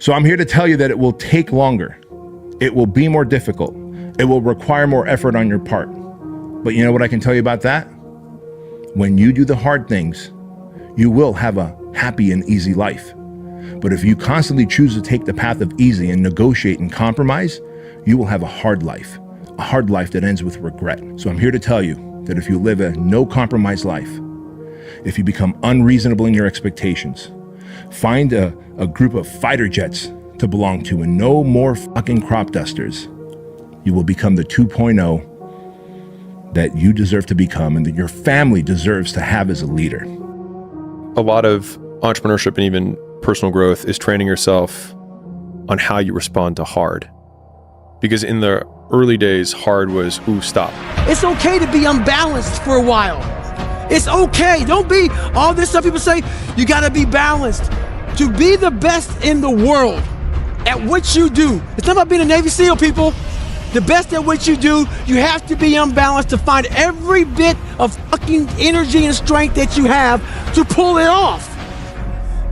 So I'm here to tell you that it will take longer. It will be more difficult. It will require more effort on your part. But you know what I can tell you about that? When you do the hard things, you will have a happy and easy life. But if you constantly choose to take the path of easy and negotiate and compromise, you will have a hard life that ends with regret. So I'm here to tell you that if you live a no compromise life, if you become unreasonable in your expectations, find a group of fighter jets to belong to and no more fucking crop dusters, you will become the 2.0 that you deserve to become and that your family deserves to have as a leader. A lot of entrepreneurship and even personal growth is training yourself on how you respond to hard. Because in the early days, hard was, ooh, stop. It's okay to be unbalanced for a while. It's okay. Don't be all this stuff people say, you gotta be balanced. To be the best in the world at what you do, it's not about being a Navy SEAL, people. The best at what you do, you have to be unbalanced to find every bit of fucking energy and strength that you have to pull it off.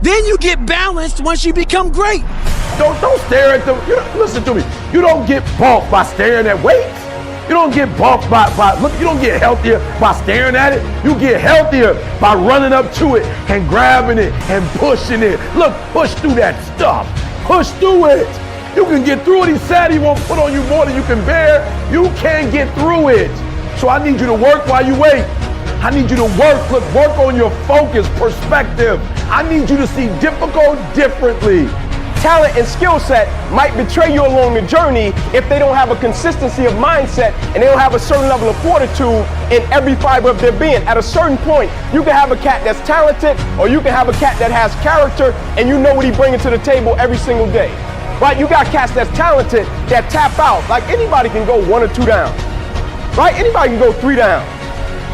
Then you get balanced once you become great. Don't stare at them. Listen to me. You don't get bulked by staring at weights. You don't get bulked by look. You don't get healthier by staring at it. You get healthier by running up to it and grabbing it and pushing it. Look, push through that stuff. Push through it. You can get through it. He said he won't put on you more than you can bear. You can get through it. So I need you to work while you wait. I need you to work on your focus, perspective. I need you to see difficult differently. Talent and skill set might betray you along the journey if they don't have a consistency of mindset and they don't have a certain level of fortitude in every fiber of their being. At a certain point, you can have a cat that's talented or you can have a cat that has character and you know what he's bringing to the table every single day. Right? You got cats that's talented that tap out. Like anybody can go 1 or 2 down. Right? Anybody can go 3 down.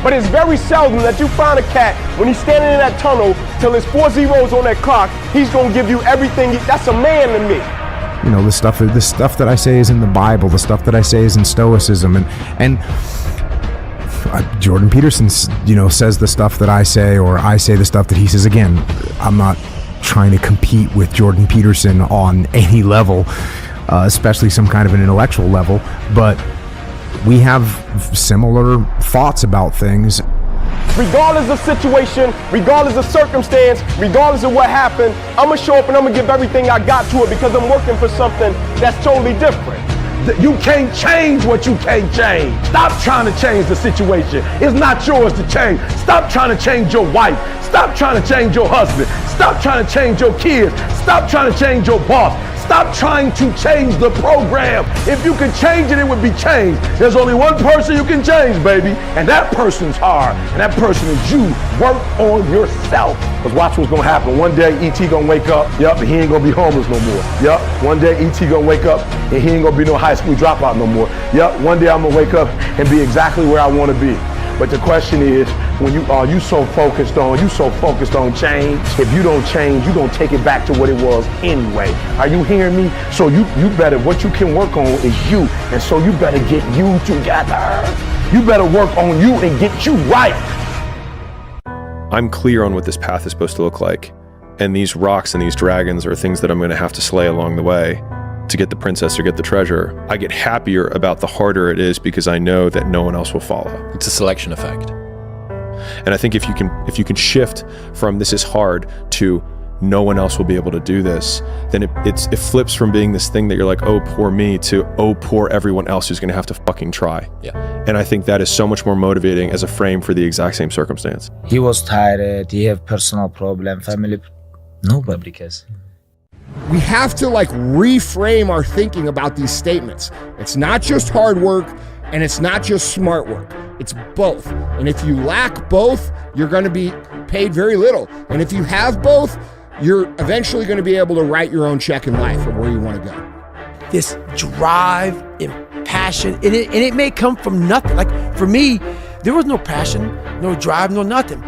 But it's very seldom that you find a cat when he's standing in that tunnel till there's 4 zeros on that clock, he's gonna give you everything. That's a man to me. You know, the stuff that I say is in the Bible, the stuff that I say is in Stoicism, and Jordan Peterson, says the stuff that I say, or I say the stuff that he says. Again, I'm not trying to compete with Jordan Peterson on any level, especially some kind of an intellectual level, but we have similar thoughts about things. Regardless of situation, regardless of circumstance, regardless of what happened, I'm gonna show up and I'm gonna give everything I got to it because I'm working for something that's totally different. You can't change what you can't change. Stop trying to change the situation. It's not yours to change. Stop trying to change your wife. Stop trying to change your husband. Stop trying to change your kids. Stop trying to change your boss. Stop trying to change the program. If you could change it, it would be changed. There's only one person you can change, baby, and that person's hard, and that person is you. Work on yourself. Because watch what's gonna happen. One day, E.T. gonna wake up, and he ain't gonna be homeless no more. One day, E.T. gonna wake up, and he ain't gonna be no high school dropout no more. One day I'm gonna wake up and be exactly where I wanna be. But the question is, when you so focused on change, if you don't change, you're gonna take it back to what it was anyway. Are you hearing me? So you better, what you can work on is you. And so you better get you together. You better work on you and get you right. I'm clear on what this path is supposed to look like. And these rocks and these dragons are things that I'm gonna have to slay along the way to get the princess or get the treasure. I get happier about the harder it is because I know that no one else will follow. It's a selection effect. And I think if you can shift from this is hard to no one else will be able to do this, then it flips from being this thing that you're like, oh, poor me, to oh, poor everyone else who's gonna have to fucking try. Yeah. And I think that is so much more motivating as a frame for the exact same circumstance. He was tired, he have personal problem, family, nobody cares. We have to reframe our thinking about these statements. It's not just hard work and it's not just smart work. It's both. And if you lack both, you're going to be paid very little. And if you have both, you're eventually going to be able to write your own check in life of where you want to go. This drive and passion, and it may come from nothing. Like for me, there was no passion, no drive, no nothing.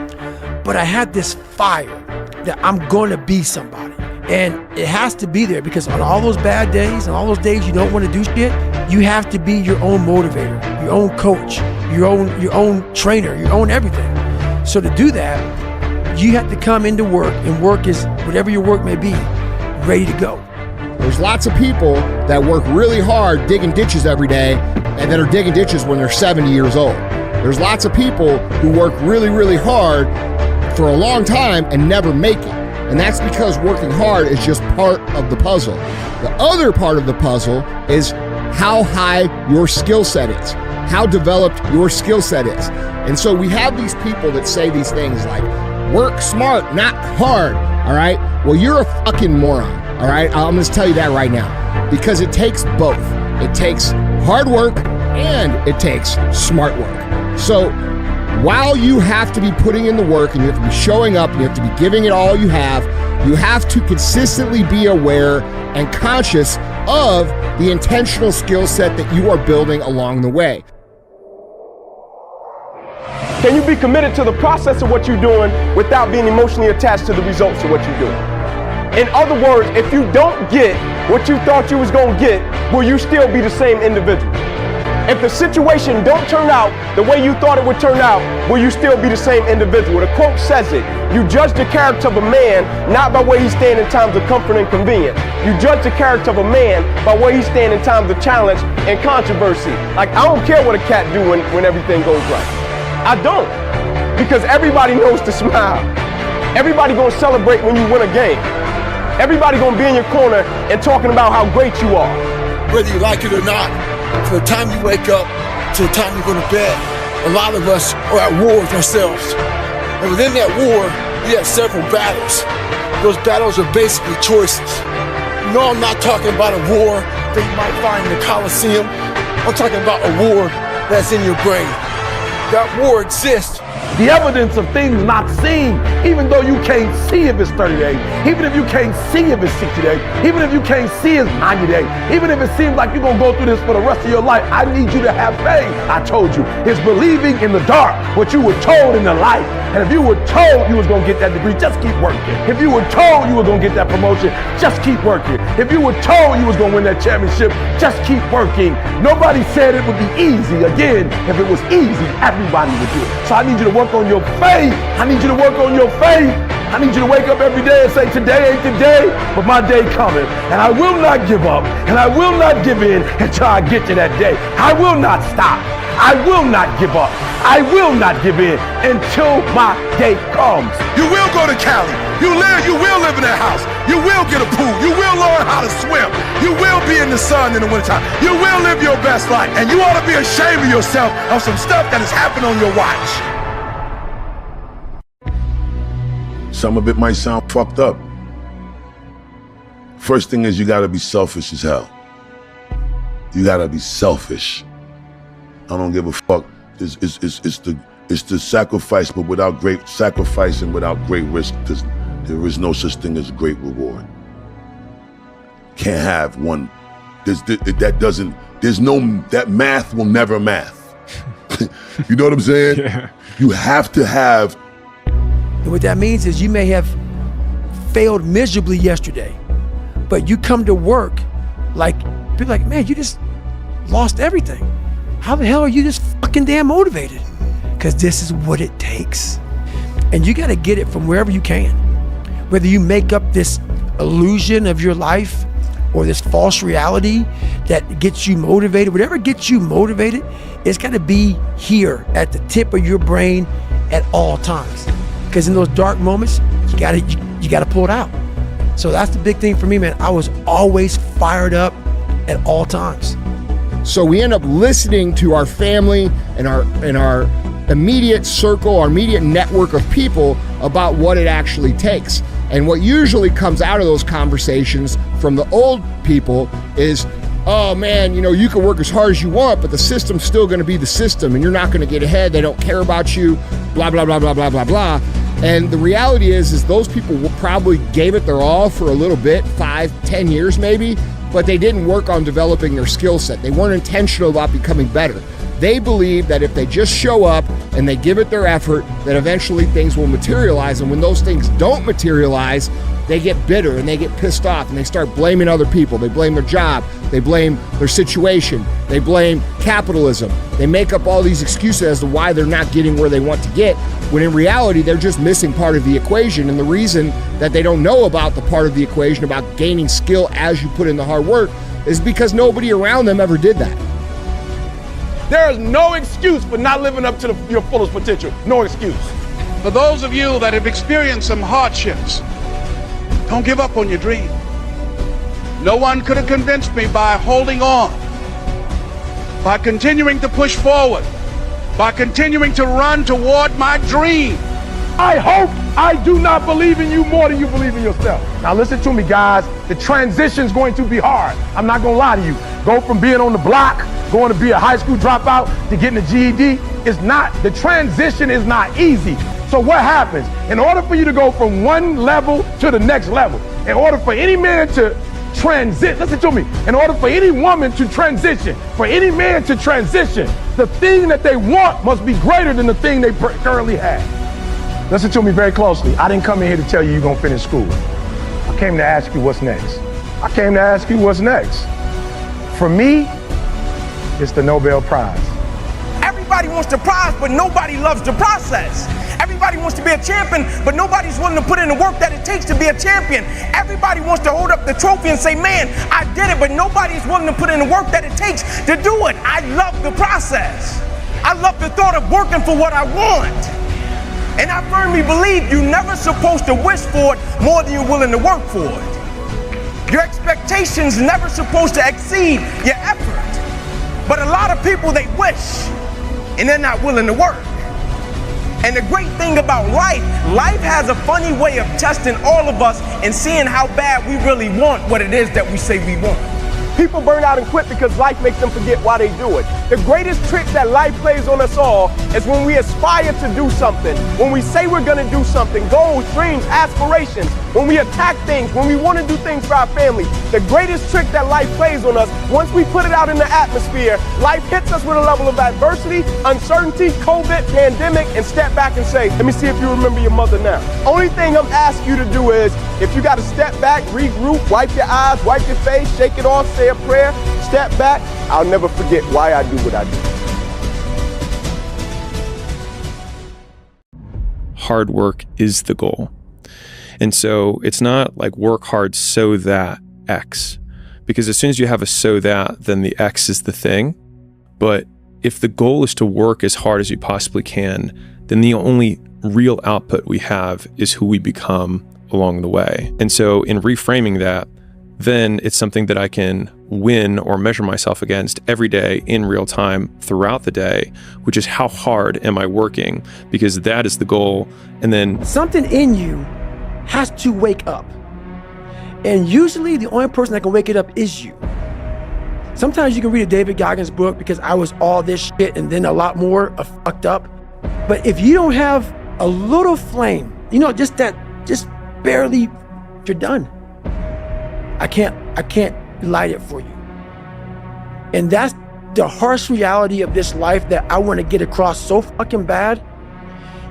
But I had this fire that I'm going to be somebody. And it has to be there because on all those bad days and all those days you don't want to do shit, you have to be your own motivator, your own coach, your own trainer, your own everything. So to do that, you have to come into work, and work is whatever your work may be, ready to go. There's lots of people that work really hard digging ditches every day and that are digging ditches when they're 70 years old. There's lots of people who work really, really hard for a long time and never make it. And that's because working hard is just part of the puzzle. The other part of the puzzle is how high your skill set is, how developed your skill set is. And so we have these people that say these things like, work smart, not hard, all right? Well, you're a fucking moron, all right? I'm gonna tell you that right now, because it takes both. It takes hard work and it takes smart work. So while you have to be putting in the work and you have to be showing up and you have to be giving it all you have to consistently be aware and conscious of the intentional skill set that you are building along the way. Can you be committed to the process of what you're doing without being emotionally attached to the results of what you're doing? In other words, if you don't get what you thought you was gonna get, will you still be the same individual? If the situation don't turn out the way you thought it would turn out, will you still be the same individual? The quote says it, you judge the character of a man not by where he stands in times of comfort and convenience. You judge the character of a man by where he stands in times of challenge and controversy. Like, I don't care what a cat do when everything goes right. I don't, because everybody knows to smile. Everybody gonna celebrate when you win a game. Everybody gonna be in your corner and talking about how great you are. Whether you like it or not, from the time you wake up to the time you go to bed, a lot of us are at war with ourselves. And within that war, we have several battles. Those battles are basically choices. No, I'm not talking about a war that you might find in the Coliseum. I'm talking about a war that's in your brain. That war exists. The evidence of things not seen, even though you can't see if it's 30 days, even if you can't see if it's 60 days, even if you can't see it's 90 days, even if it seems like you're gonna go through this for the rest of your life, I need you to have faith. I told you, it's believing in the dark what you were told in the light. And if you were told you was gonna get that degree, just keep working. If you were told you were gonna get that promotion, just keep working. If you were told you was gonna win that championship, just keep working. Nobody said it would be easy. Again, if it was easy, everybody would do it. So I need you to work on your faith. I need you to work on your faith. I need you to wake up every day and say, today ain't the day, but my day coming. And I will not give up, and I will not give in until I get to that day. I will not stop. I will not give up. I will not give in until my day comes. You will go to Cali. You will live in that house. You will get a pool. You will learn how to swim. You will be in the sun in the wintertime. You will live your best life. And you ought to be ashamed of yourself of some stuff that has happened on your watch. Some of it might sound fucked up. First thing is you gotta be selfish as hell. You gotta be selfish. I don't give a fuck. It's the sacrifice, but without great sacrifice and without great risk, there is no such thing as great reward. Can't have one. That math will never math. You know what I'm saying? Yeah. You have to have. And what that means is you may have failed miserably yesterday, but you come to work like, people like, man, you just lost everything. How the hell are you just fucking damn motivated? Because this is what it takes. And you got to get it from wherever you can. Whether you make up this illusion of your life or this false reality that gets you motivated, whatever gets you motivated, it's got to be here at the tip of your brain at all times. Because in those dark moments, you got to pull it out. So that's the big thing for me, man. I was always fired up at all times. So we end up listening to our family and our immediate circle, our immediate network of people about what it actually takes. And what usually comes out of those conversations from the old people is, oh man, you can work as hard as you want, but the system's still going to be the system and you're not going to get ahead. They don't care about you, blah, blah, blah, blah, blah, blah, blah. And the reality is those people probably gave it their all for a little bit, 5-10 years maybe, but they didn't work on developing their skill set. They weren't intentional about becoming better. They believe that if they just show up and they give it their effort, that eventually things will materialize. And when those things don't materialize, they get bitter and they get pissed off and they start blaming other people. They blame their job. They blame their situation. They blame capitalism. They make up all these excuses as to why they're not getting where they want to get, when in reality, they're just missing part of the equation. And the reason that they don't know about the part of the equation about gaining skill as you put in the hard work is because nobody around them ever did that. There is no excuse for not living up to your fullest potential. No excuse. For those of you that have experienced some hardships, don't give up on your dream. No one could have convinced me by holding on, by continuing to push forward, by continuing to run toward my dream. I hope I do not believe in you more than you believe in yourself. Now listen to me, guys. The transition's going to be hard. I'm not gonna lie to you. Go from being on the block, going to be a high school dropout, to getting a GED, the transition is not easy. So what happens? In order for you to go from one level to the next level, in order for any man to transit, listen to me, in order for any woman to transition, for any man to transition, the thing that they want must be greater than the thing they currently have. Listen to me very closely. I didn't come in here to tell you you're gonna finish school. I came to ask you what's next. I came to ask you what's next. For me, it's the Nobel Prize. Everybody wants the prize, but nobody loves the process. Everybody wants to be a champion, but nobody's willing to put in the work that it takes to be a champion. Everybody wants to hold up the trophy and say, man, I did it, but nobody's willing to put in the work that it takes to do it. I love the process. I love the thought of working for what I want. And I firmly believe you're never supposed to wish for it more than you're willing to work for it. Your expectations never supposed to exceed your effort. But a lot of people, they wish, and they're not willing to work. And the great thing about life has a funny way of testing all of us and seeing how bad we really want what it is that we say we want. People burn out and quit because life makes them forget why they do it. The greatest trick that life plays on us all is when we aspire to do something, when we say we're gonna do something, goals, dreams, aspirations, when we attack things, when we wanna do things for our family. The greatest trick that life plays on us, once we put it out in the atmosphere, life hits us with a level of adversity, uncertainty, COVID, pandemic, and step back and say, let me see if you remember your mother now. Only thing I'm asking you to do is, if you gotta step back, regroup, wipe your eyes, wipe your face, shake it off, say a prayer, step back, I'll never forget why I do what I do. Hard work is the goal. And so it's not like work hard so that X, because as soon as you have a so that, then the X is the thing. But if the goal is to work as hard as you possibly can, then the only real output we have is who we become along the way. And so in reframing that, then it's something that I can win or measure myself against every day in real time throughout the day, which is how hard am I working, because that is the goal. And then something in you has to wake up. And usually the only person that can wake it up is you. Sometimes you can read a David Goggins book because I was all this shit and then a lot more of fucked up. But if you don't have a little flame, just barely, you're done. I can't light it for you. And that's the harsh reality of this life that I want to get across so fucking bad.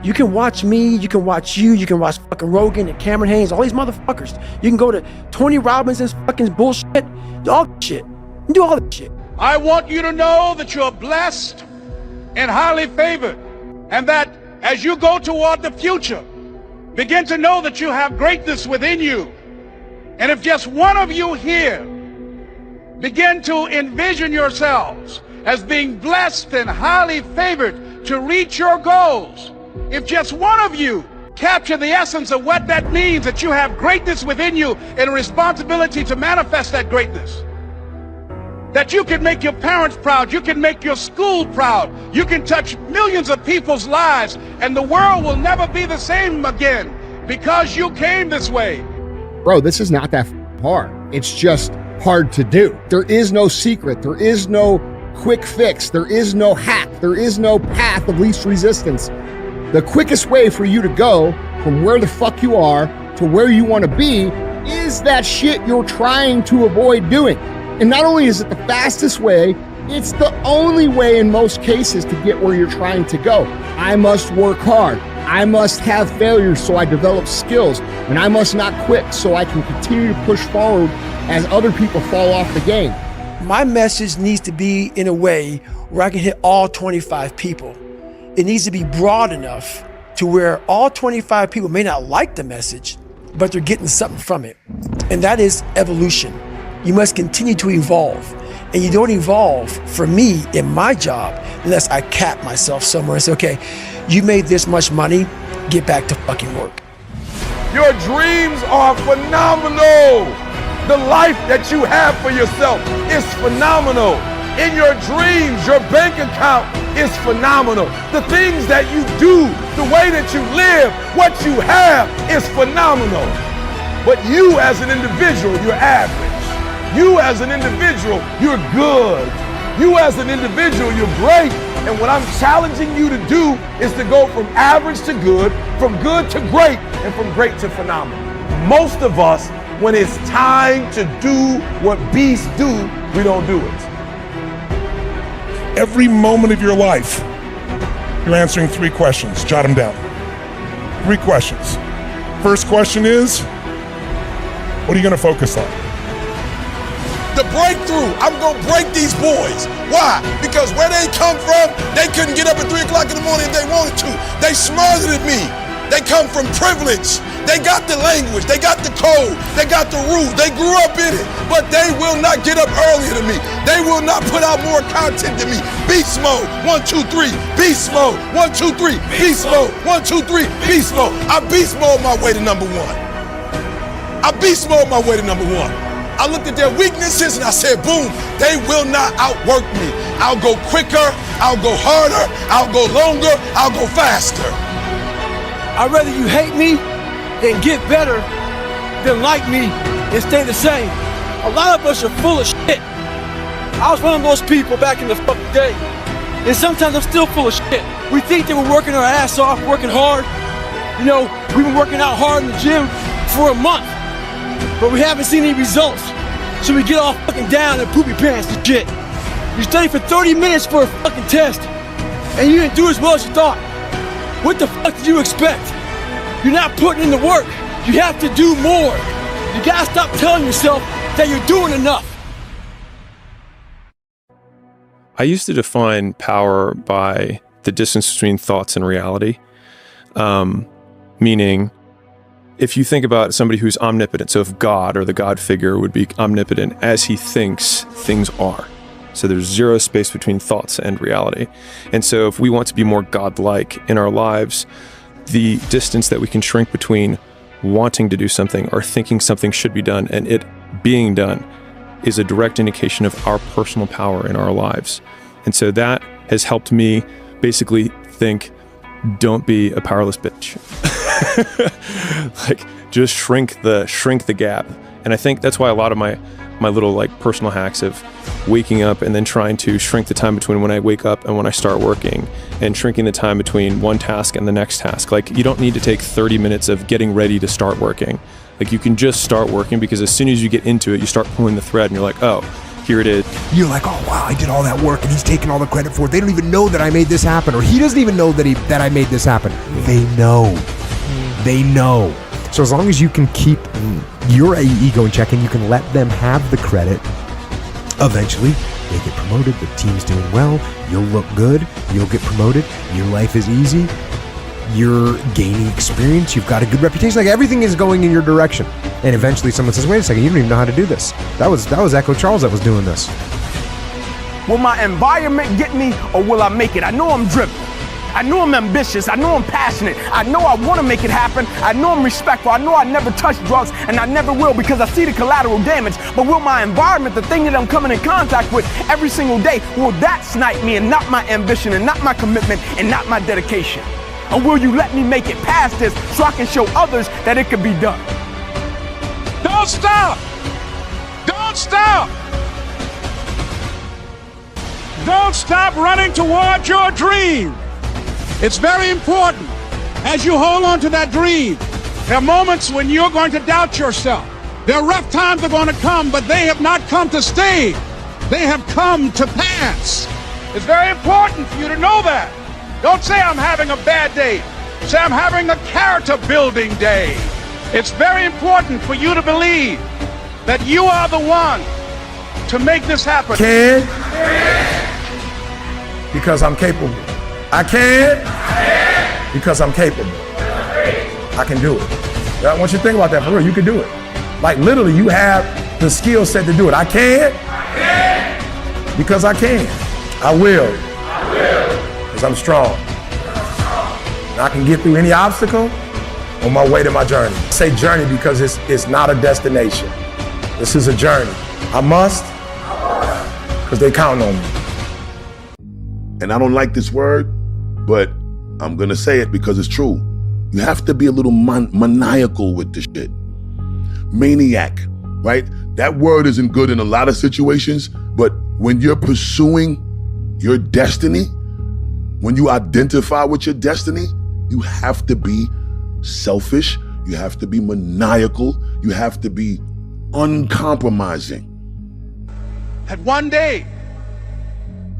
You can watch me, you can watch you, you can watch fucking Rogan and Cameron Haynes, all these motherfuckers. You can go to Tony Robinson's fucking bullshit, do all that shit. You do all that shit. I want you to know that you're blessed and highly favored, and that as you go toward the future, begin to know that you have greatness within you. And if just one of you here begin to envision yourselves as being blessed and highly favored to reach your goals, if just one of you capture the essence of what that means, that you have greatness within you and a responsibility to manifest that greatness, that you can make your parents proud, you can make your school proud, you can touch millions of people's lives, and the world will never be the same again because you came this way. Bro, this is not that hard. It's just hard to do. There is no secret. There is no quick fix. There is no hack. There is no path of least resistance. The quickest way for you to go from where the fuck you are to where you want to be is that shit you're trying to avoid doing. And not only is it the fastest way, it's the only way in most cases to get where you're trying to go. I must work hard. I must have failures so I develop skills, and I must not quit so I can continue to push forward as other people fall off the game. My message needs to be in a way where I can hit all 25 people. It needs to be broad enough to where all 25 people may not like the message, but they're getting something from it. And that is evolution. You must continue to evolve. And you don't evolve, for me, in my job, unless I cap myself somewhere and say, okay, you made this much money, get back to fucking work. Your dreams are phenomenal. The life that you have for yourself is phenomenal. In your dreams, your bank account is phenomenal. The things that you do, the way that you live, what you have is phenomenal. But you as an individual, you're average. You as an individual, you're good. You as an individual, you're great. And what I'm challenging you to do is to go from average to good, from good to great, and from great to phenomenal. Most of us, when it's time to do what beasts do, we don't do it. Every moment of your life, you're answering 3 questions. Jot them down. 3 questions. First question is, what are you going to focus on? The breakthrough, I'm gonna break these boys. Why? Because where they come from, they couldn't get up at 3 o'clock in the morning if they wanted to. They smarter than me. They come from privilege. They got the language, they got the code, they got the rules, they grew up in it, but they will not get up earlier than me. They will not put out more content than me. Beast mode, 1, 2, 3, beast mode, 1, 2, 3, beast mode, 1, 2, 3, beast mode. I beast mode my way to number 1. I beast mode my way to number 1. I looked at their weaknesses and I said, boom, they will not outwork me. I'll go quicker, I'll go harder, I'll go longer, I'll go faster. I'd rather you hate me and get better than like me and stay the same. A lot of us are full of shit. I was one of those people back in the fucking day. And sometimes I'm still full of shit. We think that we're working our ass off, working hard. You know, we've been working out hard in the gym for a month, but we haven't seen any results. So we get all fucking down and poopy pants and shit. You study for 30 minutes for a fucking test, and you didn't do as well as you thought. What the fuck did you expect? You're not putting in the work. You have to do more. You gotta stop telling yourself that you're doing enough. I used to define power by the distance between thoughts and reality. Meaning, if you think about somebody who's omnipotent, so if God or the God figure would be omnipotent, as he thinks, things are. So there's zero space between thoughts and reality. And so if we want to be more godlike in our lives, the distance that we can shrink between wanting to do something or thinking something should be done and it being done is a direct indication of our personal power in our lives. And so that has helped me basically think, don't be a powerless bitch. Like, just shrink the gap. And I think that's why a lot of my little like personal hacks of waking up and then trying to shrink the time between when I wake up and when I start working, and shrinking the time between one task and the next task. Like, you don't need to take 30 minutes of getting ready to start working. Like, you can just start working, because as soon as you get into it, you start pulling the thread and you're like, oh, here it is. You're like, oh wow, I did all that work and he's taking all the credit for it. They don't even know that I made this happen, or he doesn't even know that I made this happen. They know. They know. So as long as you can keep your ego in check and you can let them have the credit, eventually they get promoted, the team's doing well, you'll look good, you'll get promoted, your life is easy, you're gaining experience, you've got a good reputation, like everything is going in your direction. And eventually someone says, wait a second, you don't even know how to do this. That was Echo Charles that was doing this. Will my environment get me, or will I make it? I know I'm driven. I know I'm ambitious. I know I'm passionate. I know I want to make it happen. I know I'm respectful. I know I never touch drugs, and I never will, because I see the collateral damage. But will my environment, the thing that I'm coming in contact with every single day, will that snipe me, and not my ambition, and not my commitment, and not my dedication? Or will you let me make it past this so I can show others that it could be done? Don't stop! Don't stop! Don't stop running toward your dream. It's very important as you hold on to that dream. There are moments when you're going to doubt yourself. There are rough times that are going to come, but they have not come to stay. They have come to pass. It's very important for you to know that. Don't say I'm having a bad day. Say, I'm having a character building day. It's very important for you to believe that you are the one to make this happen. Can. Because I'm capable. I can. Because I'm capable. I can do it. I want you to think about that for real. You can do it. Like literally, you have the skill set to do it. I can. Because I can. I will. Because I'm strong. And I can get through any obstacle on my way to my journey. I say journey because it's not a destination. This is a journey. I must, because they count on me. And I don't like this word, but I'm gonna say it because it's true. You have to be a little maniacal with this shit. Maniac, right? That word isn't good in a lot of situations, but when you're pursuing your destiny, when you identify with your destiny, you have to be selfish, you have to be maniacal, you have to be uncompromising. That one day,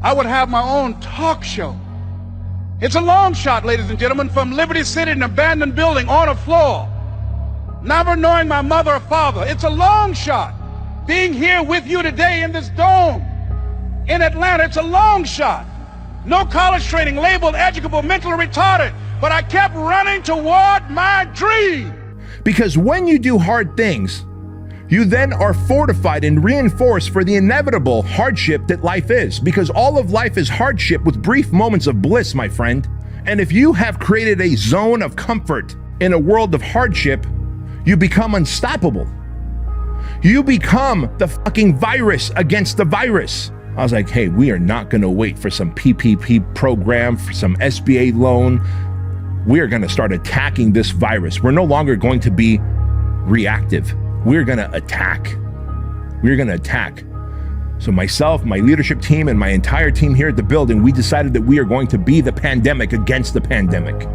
I would have my own talk show. It's a long shot, ladies and gentlemen, from Liberty City, an abandoned building on a floor. Never knowing my mother or father. It's a long shot. Being here with you today in this dome in Atlanta, it's a long shot. No college training, labeled educable, mentally retarded, but I kept running toward my dream. Because when you do hard things, you then are fortified and reinforced for the inevitable hardship that life is. Because all of life is hardship with brief moments of bliss, my friend. And if you have created a zone of comfort in a world of hardship, you become unstoppable. You become the fucking virus against the virus. I was like, hey, we are not gonna wait for some PPP program, for some SBA loan. We are gonna start attacking this virus. We're no longer going to be reactive. We're gonna attack. We're gonna attack. So myself, my leadership team, and my entire team here at the building, we decided that we are going to be the pandemic against the pandemic.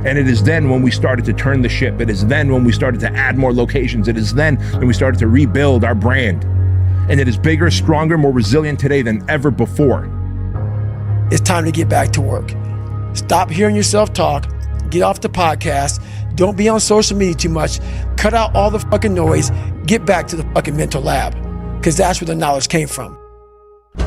And it is then when we started to turn the ship. It is then when we started to add more locations. It is then when we started to rebuild our brand. And it is bigger, stronger, more resilient today than ever before. It's time to get back to work. Stop hearing yourself talk. Get off the podcast. Don't be on social media too much. Cut out all the fucking noise. Get back to the fucking mental lab, because that's where the knowledge came from.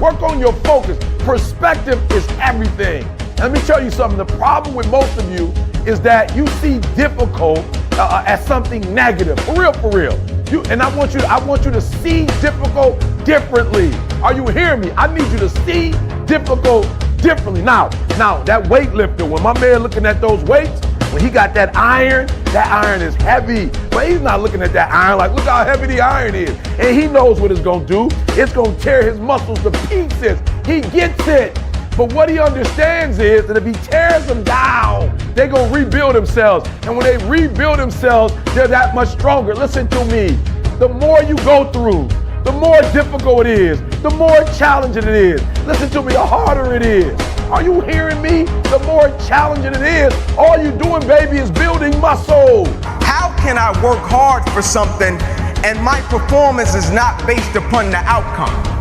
Work on your focus. Perspective is everything. Let me tell you something. The problem with most of you is that you see difficult as something negative. For real. I want you to see difficult differently. Are you hearing me? I need you to see difficult differently. Now that weightlifter, when my man looking at those weights, when he got that iron is heavy. But he's not looking at that iron like, look how heavy the iron is. And he knows what it's gonna do. It's gonna tear his muscles to pieces. He gets it. But what he understands is that if he tears them down, they're gonna rebuild themselves. And when they rebuild themselves, they're that much stronger. Listen to me. The more you go through, the more difficult it is, the more challenging it is. Listen to me, the harder it is. Are you hearing me? The more challenging it is. All you're doing, baby, is building muscle. How can I work hard for something and my performance is not based upon the outcome?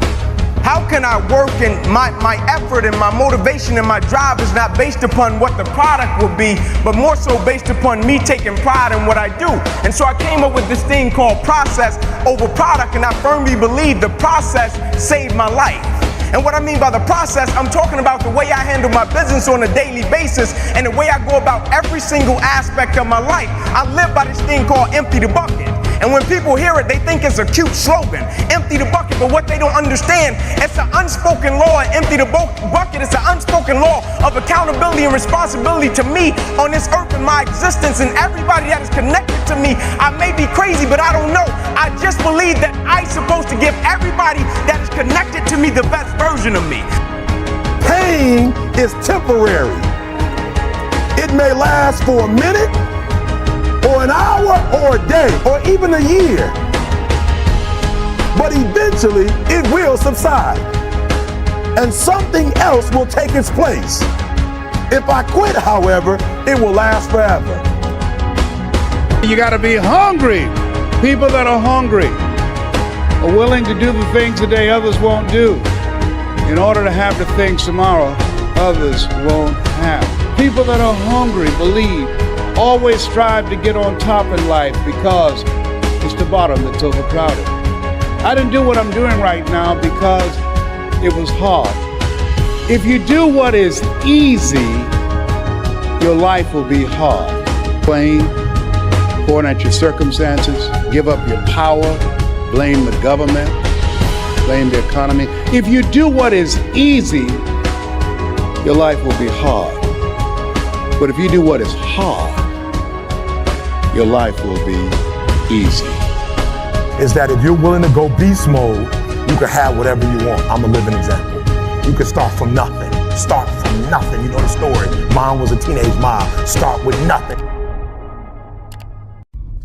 How can I work and my effort and my motivation and my drive is not based upon what the product will be, but more so based upon me taking pride in what I do? And so I came up with this thing called process over product, and I firmly believe the process saved my life. And what I mean by the process, I'm talking about the way I handle my business on a daily basis and the way I go about every single aspect of my life. I live by this thing called empty the bucket. And when people hear it, they think it's a cute slogan, empty the bucket, but what they don't understand, it's an unspoken law, and empty the bucket is an unspoken law of accountability and responsibility to me on this earth and my existence and everybody that is connected to me. I may be crazy, but I don't know. I just believe that I'm supposed to give everybody that is connected to me the best version of me. Pain is temporary. It may last for a minute, or an hour, or a day, or even a year. But eventually, it will subside. And something else will take its place. If I quit, however, it will last forever. You got to be hungry. People that are hungry are willing to do the things today others won't do in order to have the things tomorrow others won't have. People that are hungry, believe, always strive to get on top in life because it's the bottom that's overcrowded. I didn't do what I'm doing right now because it was hard. If you do what is easy, your life will be hard. Blame, point at your circumstances, give up your power, blame the government, blame the economy. If you do what is easy, your life will be hard. But if you do what is hard, your life will be easy. Is that if you're willing to go beast mode, you can have whatever you want. I'm a living example. You can start from nothing. Start from nothing. You know the story. Mine was a teenage mom. Start with nothing.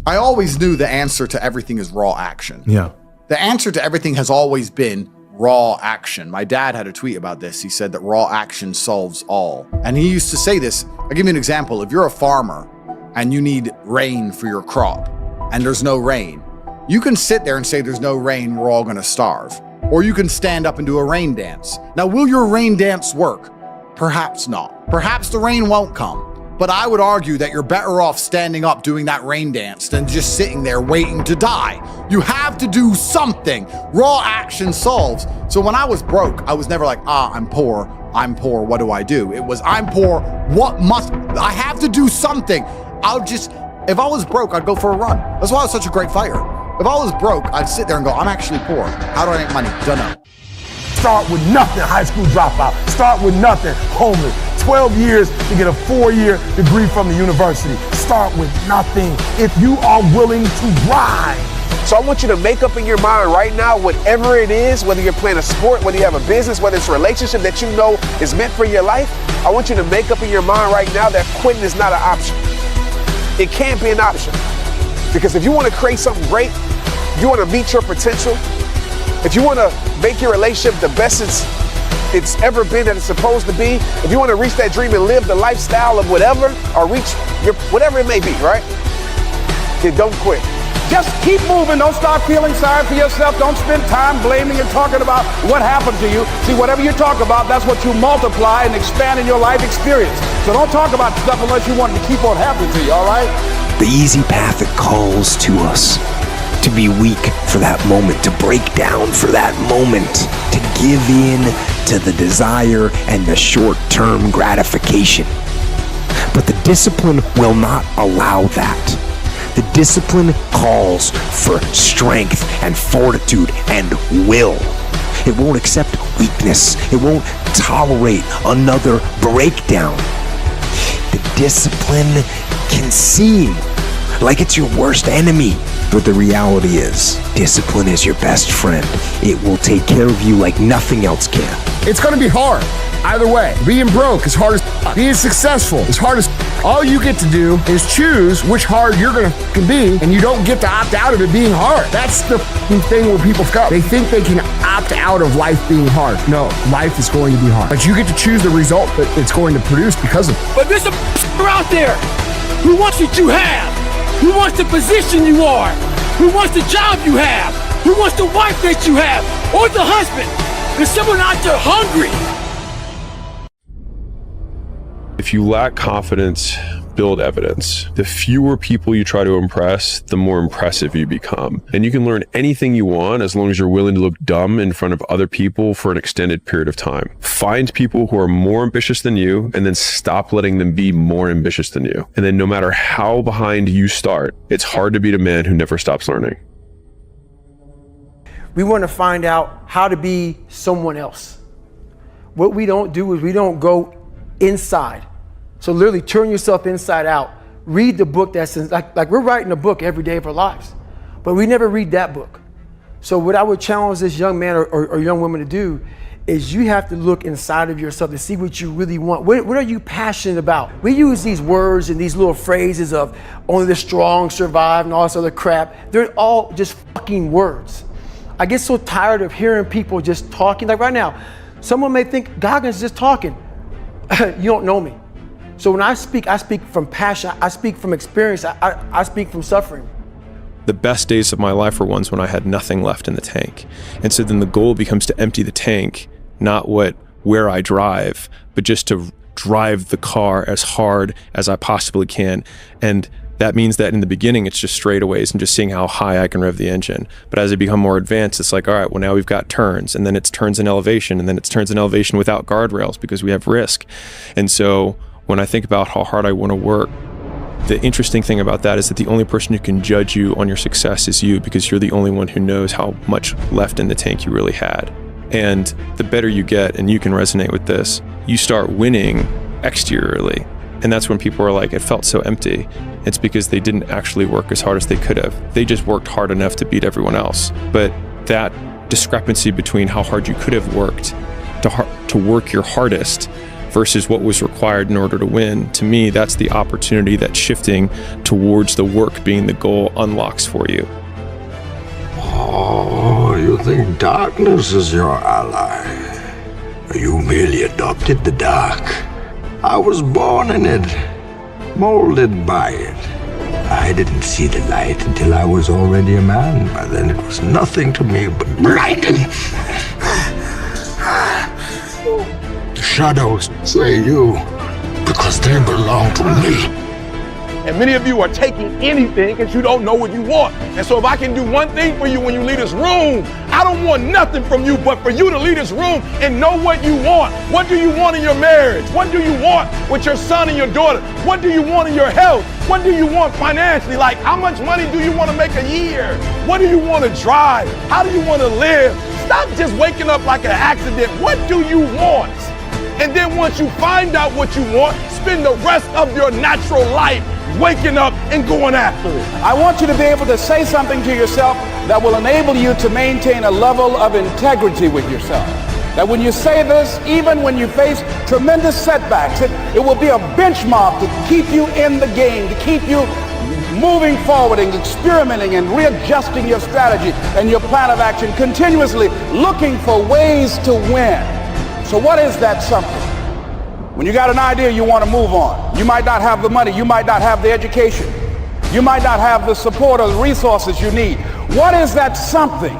I always knew the answer to everything is raw action. Yeah. The answer to everything has always been raw action. My dad had a tweet about this. He said that raw action solves all. And he used to say this. I'll give you an example. If you're a farmer and you need rain for your crop and there's no rain, you can sit there and say there's no rain, we're all gonna starve. Or you can stand up and do a rain dance. Now, will your rain dance work? Perhaps not. Perhaps the rain won't come. But I would argue that you're better off standing up doing that rain dance than just sitting there waiting to die. You have to do something. Raw action solves. So when I was broke, I was never like, I'm poor, what do I do? It was, I'm poor, I have to do something. If I was broke, I'd go for a run. That's why I was such a great fighter. If I was broke, I'd sit there and go, I'm actually poor. How do I make money? Don't know. Start with nothing, high school dropout. Start with nothing, homeless. 12 years to get a 4-year degree from the university. Start with nothing if you are willing to grind. So I want you to make up in your mind right now, whatever it is, whether you're playing a sport, whether you have a business, whether it's a relationship that you know is meant for your life, I want you to make up in your mind right now that quitting is not an option. It can't be an option. Because if you want to create something great, if you want to meet your potential, if you want to make your relationship the best it's ever been that it's supposed to be, if you want to reach that dream and live the lifestyle of whatever, or reach your whatever it may be, right? Then don't quit. Just keep moving. Don't start feeling sorry for yourself. Don't spend time blaming and talking about what happened to you. See, whatever you talk about, that's what you multiply and expand in your life experience. So don't talk about stuff unless you want it to keep on happening to you, all right? The easy path that calls to us to be weak for that moment, to break down for that moment, to give in to the desire and the short-term gratification. But the discipline will not allow that. The discipline calls for strength and fortitude and will. It won't accept weakness. It won't tolerate another breakdown. The discipline can seem like it's your worst enemy, but the reality is, discipline is your best friend. It will take care of you like nothing else can. It's gonna be hard, either way. Being broke is hard as f***. Being successful is hard as f***. All you get to do is choose which hard you're gonna f***ing be, and you don't get to opt out of it being hard. That's the f***ing thing where people go. They think they can opt out of life being hard. No, life is going to be hard. But you get to choose the result that it's going to produce because of it. But there's a out there who wants what you have, who wants the position you are, who wants the job you have, who wants the wife that you have, or the husband. There's someone out there hungry. If you lack confidence, build evidence. The fewer people you try to impress, the more impressive you become. And you can learn anything you want as long as you're willing to look dumb in front of other people for an extended period of time. Find people who are more ambitious than you, and then stop letting them be more ambitious than you. And then no matter how behind you start, it's hard to beat a man who never stops learning. We want to find out how to be someone else. What we don't do is we don't go inside. So literally turn yourself inside out. Read the book that's like we're writing a book every day of our lives, but we never read that book. So what I would challenge this young man or young woman to do is you have to look inside of yourself to see what you really want. What are you passionate about? We use these words and these little phrases of only the strong survive and all this other crap. They're all just fucking words. I get so tired of hearing people just talking. Like right now, someone may think Goggins just talking. You don't know me. So when I speak from passion, I speak from experience, I speak from suffering. The best days of my life were ones when I had nothing left in the tank. And so then the goal becomes to empty the tank, not where I drive, but just to drive the car as hard as I possibly can. And that means that in the beginning, it's just straightaways and just seeing how high I can rev the engine. But as I become more advanced, it's like, all right, well, now we've got turns, and then it's turns in elevation, and then it's turns in elevation without guardrails because we have risk. And so when I think about how hard I want to work, the interesting thing about that is that the only person who can judge you on your success is you, because you're the only one who knows how much left in the tank you really had. And the better you get, and you can resonate with this, you start winning exteriorly. And that's when people are like, it felt so empty. It's because they didn't actually work as hard as they could have. They just worked hard enough to beat everyone else. But that discrepancy between how hard you could have worked to work your hardest versus what was required in order to win, to me, that's the opportunity that shifting towards the work being the goal unlocks for you. Oh, you think darkness is your ally? You merely adopted the dark. I was born in it, molded by it. I didn't see the light until I was already a man. By then it was nothing to me but blinding. The shadows say you, because they belong to me. And many of you are taking anything because you don't know what you want. And so if I can do one thing for you when you leave this room, I don't want nothing from you but for you to leave this room and know what you want. What do you want in your marriage? What do you want with your son and your daughter? What do you want in your health? What do you want financially? Like, how much money do you want to make a year? What do you want to drive? How do you want to live? Stop just waking up like an accident. What do you want? And then once you find out what you want, spend the rest of your natural life waking up and going after it. I want you to be able to say something to yourself that will enable you to maintain a level of integrity with yourself. That when you say this, even when you face tremendous setbacks, it will be a benchmark to keep you in the game, to keep you moving forward and experimenting and readjusting your strategy and your plan of action, continuously looking for ways to win. So what is that something? When you got an idea you want to move on, you might not have the money, you might not have the education, you might not have the support or the resources you need. What is that something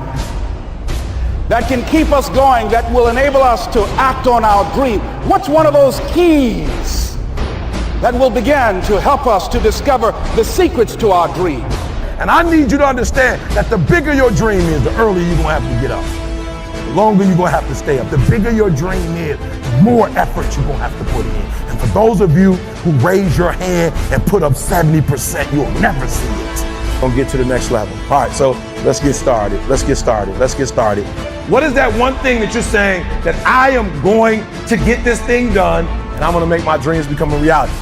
that can keep us going, that will enable us to act on our dream? What's one of those keys that will begin to help us to discover the secrets to our dream? And I need you to understand that the bigger your dream is, the earlier you're going to have to get up. The longer you're going to have to stay up. The bigger your dream is, the more effort you're going to have to put in. And for those of you who raise your hand and put up 70%, you'll never see it. Gonna get to the next level. All right, so let's get started. Let's get started. What is that one thing that you're saying that I am going to get this thing done and I'm going to make my dreams become a reality?